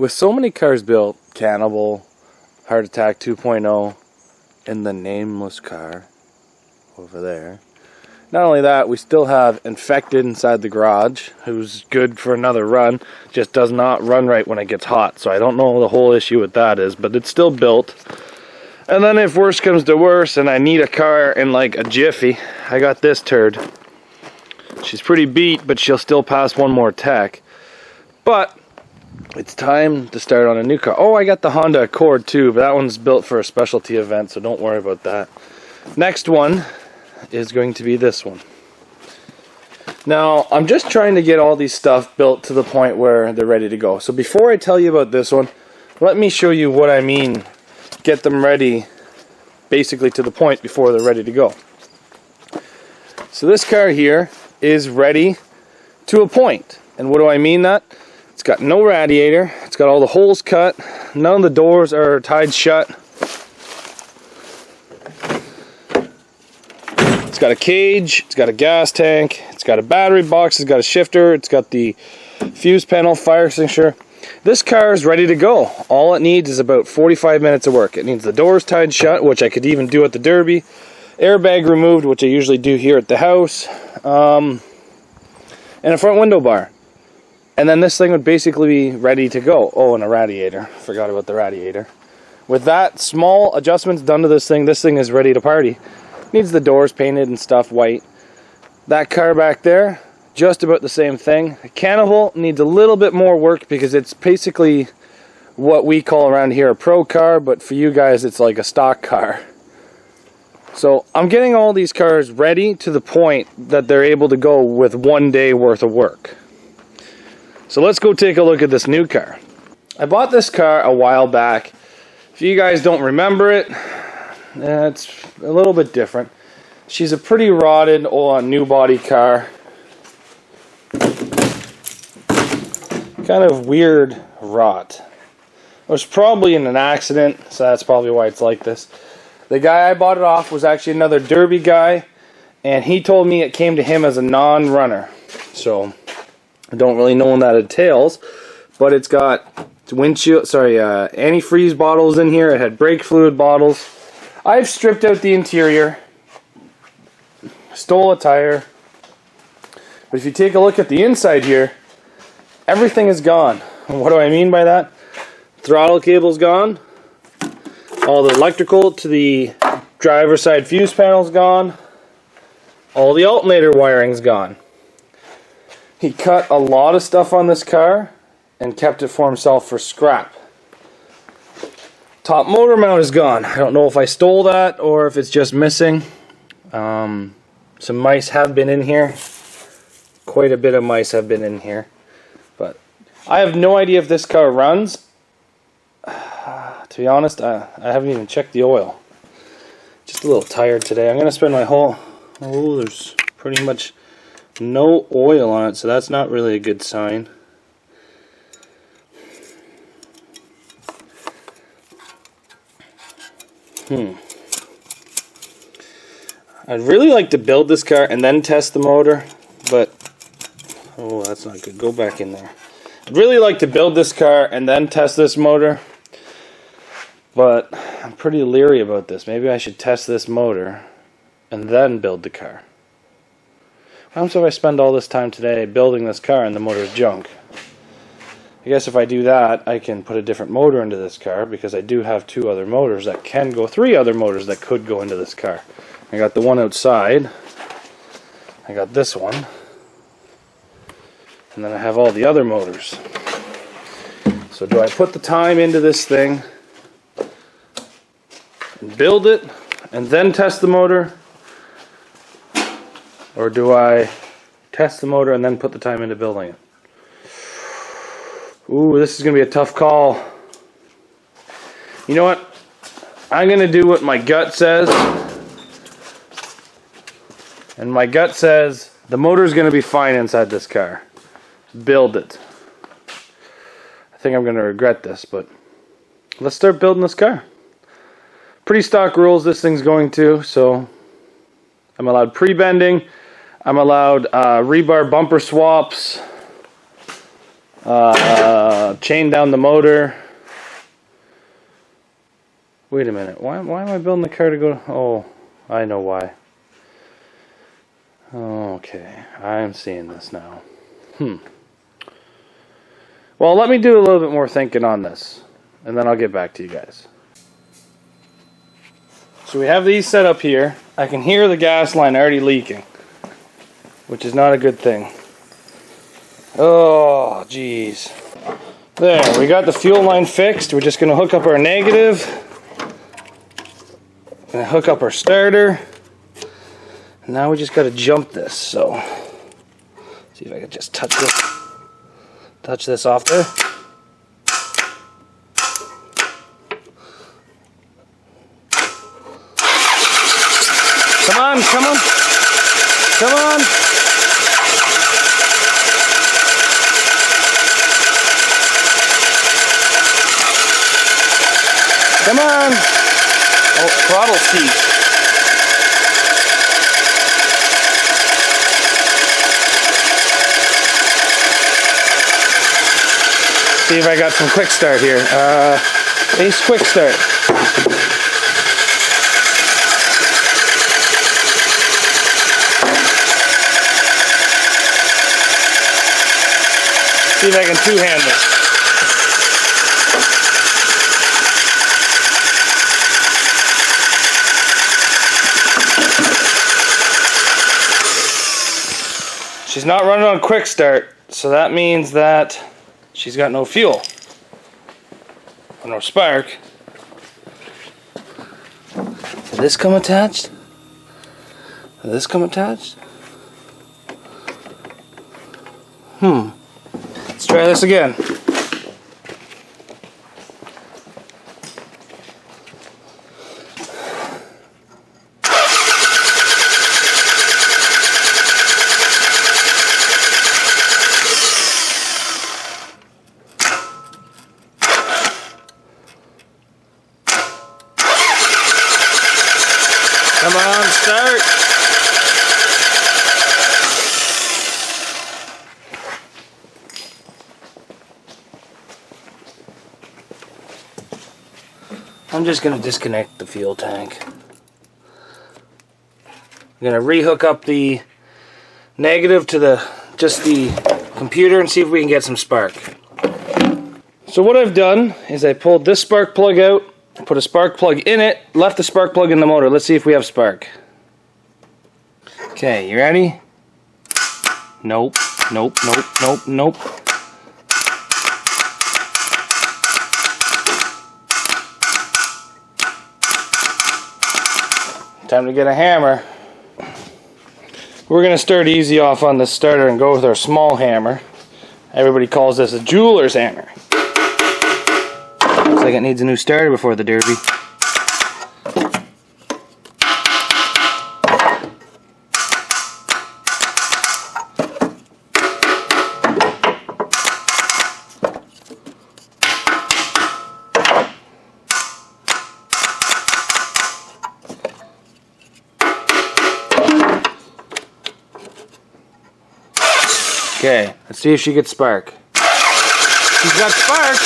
With so many cars built, Cannibal, Heart Attack 2.0, and the nameless car over there. Not only that, we still have Infected inside the garage, who's good for another run, just does not run right when it gets hot. So I don't know the whole issue with that is, but it's still built. And then if worse comes to worse and I need a car in like a jiffy, I got this turd. She's pretty beat, but she'll still pass one more tech. But it's time to start on a new car. Oh, I got the Honda Accord too, but that one's built for a specialty event, so don't worry about that. Next one is going to be this one. Now, I'm just trying to get all these stuff built to the point where they're ready to go. So before I tell you about this one, let me show you what I mean. Get them ready, basically to the point before they're ready to go. So this car here is ready to a point. And what do I mean that? It's got no radiator, it's got all the holes cut, none of the doors are tied shut. It's got a cage, it's got a gas tank, it's got a battery box, it's got a shifter, it's got the fuse panel, fire extinguisher. This car is ready to go. All it needs is about 45 minutes of work. It needs the doors tied shut, which I could even do at the Derby, airbag removed, which I usually do here at the house, and a front window bar. And then this thing would basically be ready to go. Oh, and a radiator. Forgot about the radiator. With that small adjustments done to this thing is ready to party. Needs the doors painted and stuff white. That car back there, just about the same thing. Cannibal needs a little bit more work because it's basically what we call around here a pro car, but for you guys it's like a stock car. So I'm getting all these cars ready to the point that they're able to go with 1 day worth of work. So let's go take a look at this new car. I bought this car a while back. If you guys don't remember it, it's a little bit different. She's a pretty rotted new body car. Kind of weird rot. It was probably in an accident, so that's probably why it's like this. The guy I bought it off was actually another Derby guy, and he told me it came to him as a non-runner. So I don't really know what that entails, but it's got windshield, antifreeze bottles in here. It had brake fluid bottles. I've stripped out the interior, stole a tire, but if you take a look at the inside here, everything is gone. What do I mean by that? Throttle cable's gone. All the electrical to the driver's side fuse panel's gone. All the alternator wiring's gone. He cut a lot of stuff on this car and kept it for himself for scrap. Top motor mount is gone. I don't know if I stole that or if it's just missing. Some mice have been in here. Quite a bit of mice have been in here. But I have no idea if this car runs. To be honest, I haven't even checked the oil. Just a little tired today. I'm going to spend my whole... Oh, there's pretty much no oil on it, so that's not really a good sign. I'd really like to build this car and then test the motor, but... Oh, that's not good. Go back in there. I'd really like to build this car and then test this motor, but I'm pretty leery about this. Maybe I should test this motor and then build the car. What happens if I spend all this time today building this car and the motor is junk? I guess if I do that, I can put a different motor into this car because I do have 2 other motors that can go, 3 other motors that could go into this car. I got the one outside. I got this one. And then I have all the other motors. So do I put the time into this thing and build it and then test the motor? Or do I test the motor and then put the time into building it? Ooh, this is going to be a tough call. You know what? I'm going to do what my gut says. And my gut says the motor is going to be fine inside this car. Build it. I think I'm going to regret this, but let's start building this car. Pretty stock rules this thing's going to, so I'm allowed pre-bending. I'm allowed rebar bumper swaps. Chain down the motor. Wait a minute. Why am I building the car to go? Oh, I know why. Okay, I'm seeing this now. Well, let me do a little bit more thinking on this, and then I'll get back to you guys. So we have these set up here. I can hear the gas line already leaking, which is not a good thing. Oh, geez. There, we got the fuel line fixed. We're just going to hook up our negative. Gonna hook up our starter. And now we just got to jump this. So, see if I can just touch this off there. Come on, come on, come on. Come on. Oh, throttle seized. See if I got some quick start here. Ace quick start. See if I can two-hand this. She's not running on quick start, so that means that she's got no fuel or no spark. Did this come attached? Did this come attached? Let's try this again. Come on, start. I'm just going to disconnect the fuel tank. I'm going to rehook up the negative to the computer and see if we can get some spark. So what I've done is I pulled this spark plug out, put a spark plug in it, left the spark plug in the motor. Let's see if we have spark. Okay, you ready? Nope, nope, nope, nope, nope. Time to get a hammer. We're going to start easy off on this starter and go with our small hammer. Everybody calls this a jeweler's hammer. Looks like it needs a new starter before the derby. Okay, let's see if she gets spark. She's got spark.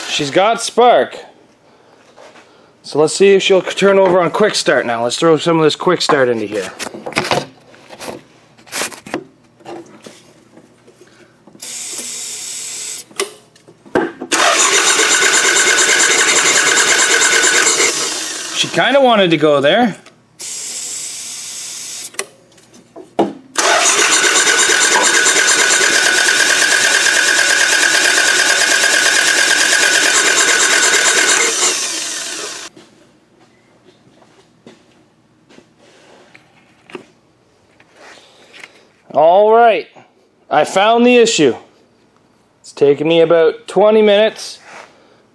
She's got spark. So let's see if she'll turn over on quick start now. Let's throw some of this quick start into here. She kind of wanted to go there. Alright, I found the issue. It's taken me about 20 minutes,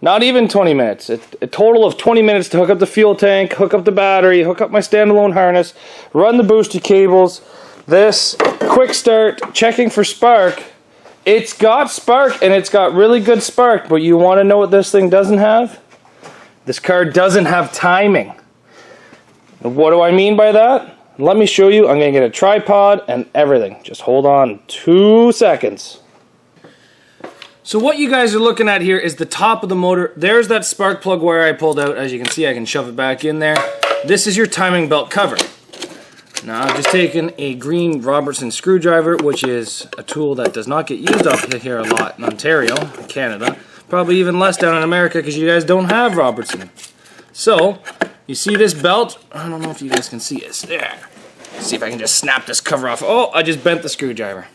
not even 20 minutes, a total of 20 minutes to hook up the fuel tank, hook up the battery, hook up my standalone harness, run the booster cables, this, quick start, checking for spark. It's got spark and it's got really good spark, but you want to know what this thing doesn't have? This car doesn't have timing. What do I mean by that? Let me show you. I'm going to get a tripod and everything. Just hold on 2 seconds. So what you guys are looking at here is the top of the motor. There's that spark plug wire I pulled out. As you can see, I can shove it back in there. This is your timing belt cover. Now I've just taken a green Robertson screwdriver, which is a tool that does not get used up here a lot in Ontario, Canada. Probably even less down in America because you guys don't have Robertson. So, you see this belt? I don't know if you guys can see it. There. See if I can just snap this cover off. Oh, I just bent the screwdriver.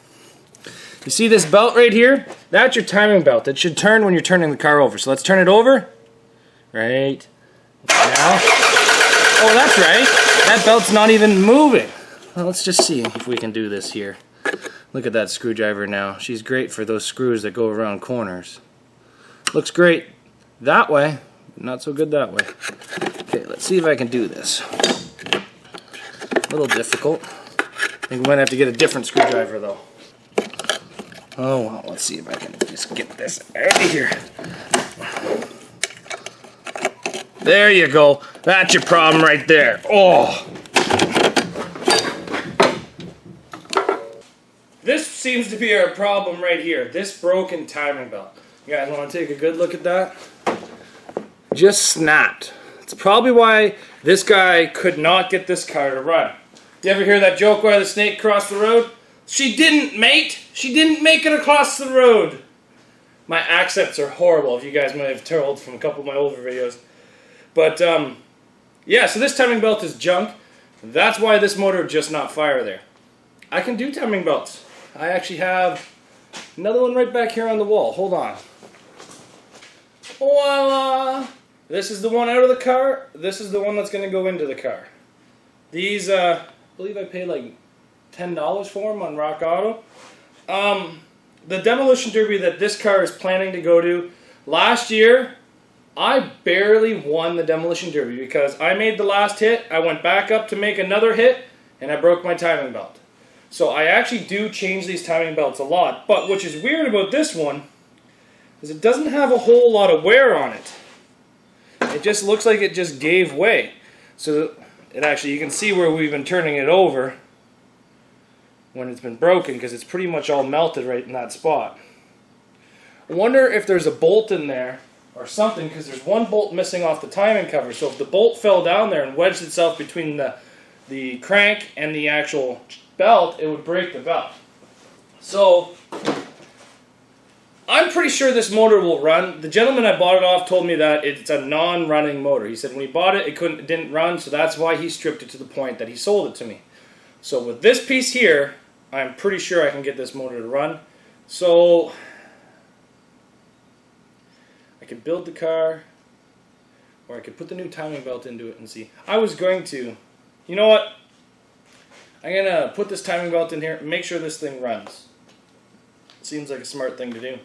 You see this belt right here? That's your timing belt. It should turn when you're turning the car over. So let's turn it over. Right. Now. Oh, that's right. That belt's not even moving. Well, let's just see if we can do this here. Look at that screwdriver now. She's great for those screws that go around corners. Looks great that way, not so good that way. Okay, let's see if I can do this. A little difficult. I think we might have to get a different screwdriver though. Oh well, let's see if I can just get this out of here. There you go. That's your problem right there. Oh. This seems to be our problem right here. This broken timing belt. You guys want to take a good look at that? Just snapped. It's probably why this guy could not get this car to run. You ever hear that joke where the snake crossed the road? She didn't, mate. She didn't make it across the road. My accents are horrible, if you guys might have told from a couple of my older videos. But, yeah, so this timing belt is junk. That's why this motor would just not fire there. I can do timing belts. I actually have another one right back here on the wall. Hold on. Voila! This is the one out of the car. This is the one that's going to go into the car. These, I believe I paid like $10 for them on Rock Auto. The demolition derby that this car is planning to go to, last year, I barely won the demolition derby because I made the last hit, I went back up to make another hit, and I broke my timing belt. So I actually do change these timing belts a lot, but which is weird about this one is it doesn't have a whole lot of wear on it. It just looks like it just gave way. So it actually, you can see where we've been turning it over when it's been broken because it's pretty much all melted right in that spot. I wonder if there's a bolt in there or something because there's one bolt missing off the timing cover. So if the bolt fell down there and wedged itself between the crank and the actual belt, it would break the belt. So I'm pretty sure this motor will run. The gentleman I bought it off told me that it's a non-running motor. He said when he bought it, it didn't run, so that's why he stripped it to the point that he sold it to me. So with this piece here, I'm pretty sure I can get this motor to run. So I could build the car, or I could put the new timing belt into it and see. I was going to, you know what? I'm going to put this timing belt in here and make sure this thing runs. Seems like a smart thing to do.